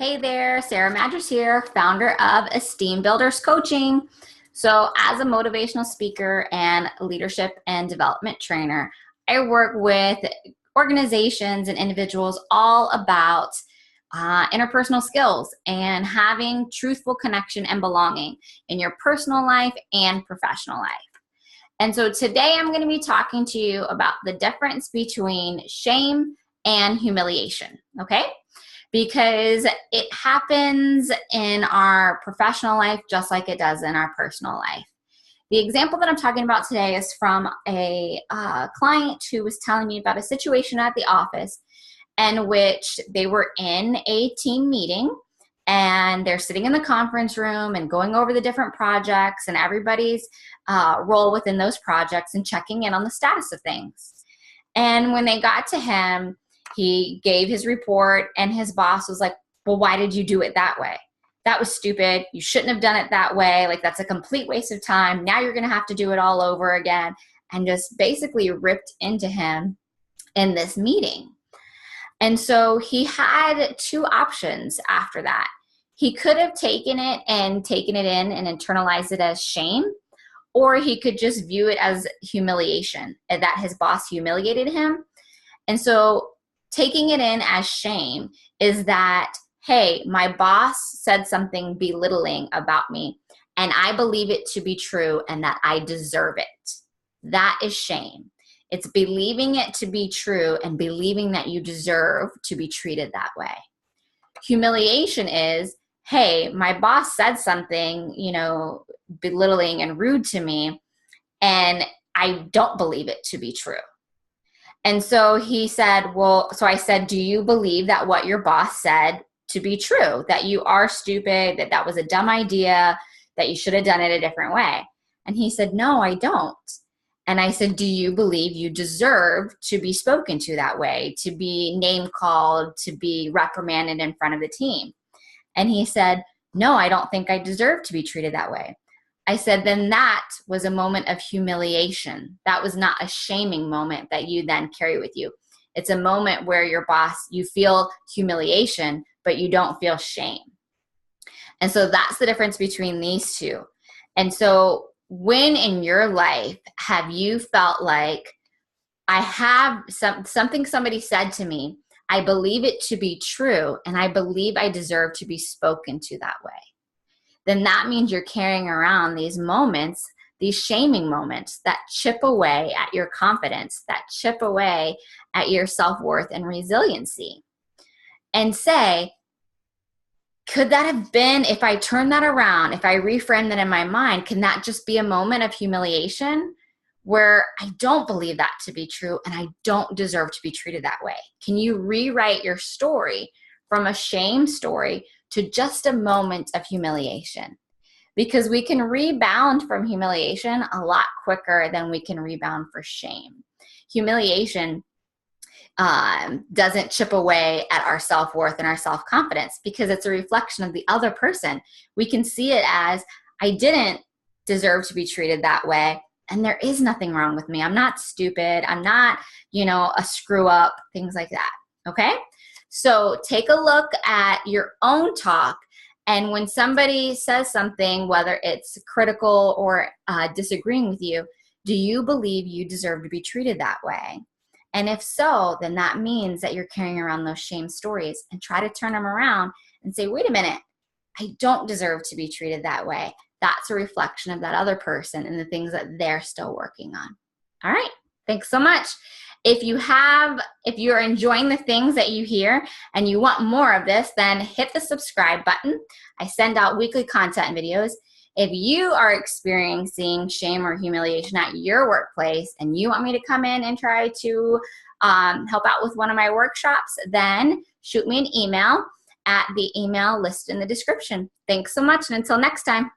Hey there, Sarah Madras here, founder of Esteem Builders Coaching. So as a motivational speaker and leadership and development trainer, I work with organizations and individuals all about interpersonal skills and having truthful connection and belonging in your personal life and professional life. And so today I'm going to be talking to you about the difference between shame and humiliation, okay? Because it happens in our professional life just like it does in our personal life. The example that I'm talking about today is from a client who was telling me about a situation at the office in which they were in a team meeting and they're sitting in the conference room and going over the different projects and everybody's role within those projects and checking in on the status of things. And when they got to him, he gave his report and his boss was like, well, why did you do it that way? That was stupid. You shouldn't have done it that way. Like, that's a complete waste of time. Now you're going to have to do it all over again. And just basically ripped into him in this meeting. And so he had two options after that. He could have taken it and taken it in and internalized it as shame, or he could just view it as humiliation, that his boss humiliated him. And so taking it in as shame is that, hey, my boss said something belittling about me, and I believe it to be true and that I deserve it. That is shame. It's believing it to be true and believing that you deserve to be treated that way. Humiliation is, hey, my boss said something, belittling and rude to me, and I don't believe it to be true. And so he said, so I said, do you believe that what your boss said to be true, that you are stupid, that that was a dumb idea, that you should have done it a different way? And he said, no, I don't. And I said, do you believe you deserve to be spoken to that way, to be name called, to be reprimanded in front of the team? And he said, no, I don't think I deserve to be treated that way. I said, then that was a moment of humiliation. That was not a shaming moment that you then carry with you. It's a moment where your boss, you feel humiliation, but you don't feel shame. And so that's the difference between these two. And so when in your life have you felt like, I have something somebody said to me, I believe it to be true, and I believe I deserve to be spoken to that way? Then that means you're carrying around these moments, these shaming moments that chip away at your confidence, that chip away at your self-worth and resiliency. And say, could that have been, if I turn that around, if I reframe that in my mind, can that just be a moment of humiliation where I don't believe that to be true and I don't deserve to be treated that way? Can you rewrite your story from a shame story to just a moment of humiliation? Because we can rebound from humiliation a lot quicker than we can rebound for shame. Humiliation doesn't chip away at our self-worth and our self-confidence because it's a reflection of the other person. We can see it as, I didn't deserve to be treated that way, and there is nothing wrong with me. I'm not stupid. I'm not, a screw up, things like that. Okay? So take a look at your own talk, and when somebody says something, whether it's critical or disagreeing with you, do you believe you deserve to be treated that way? And if so, then that means that you're carrying around those shame stories, and try to turn them around and say, wait a minute, I don't deserve to be treated that way. That's a reflection of that other person and the things that they're still working on. All right. Thanks so much. If you're enjoying the things that you hear and you want more of this, then hit the subscribe button. I send out weekly content videos. If you are experiencing shame or humiliation at your workplace and you want me to come in and try to help out with one of my workshops, then shoot me an email at the email listed in the description. Thanks so much, and until next time.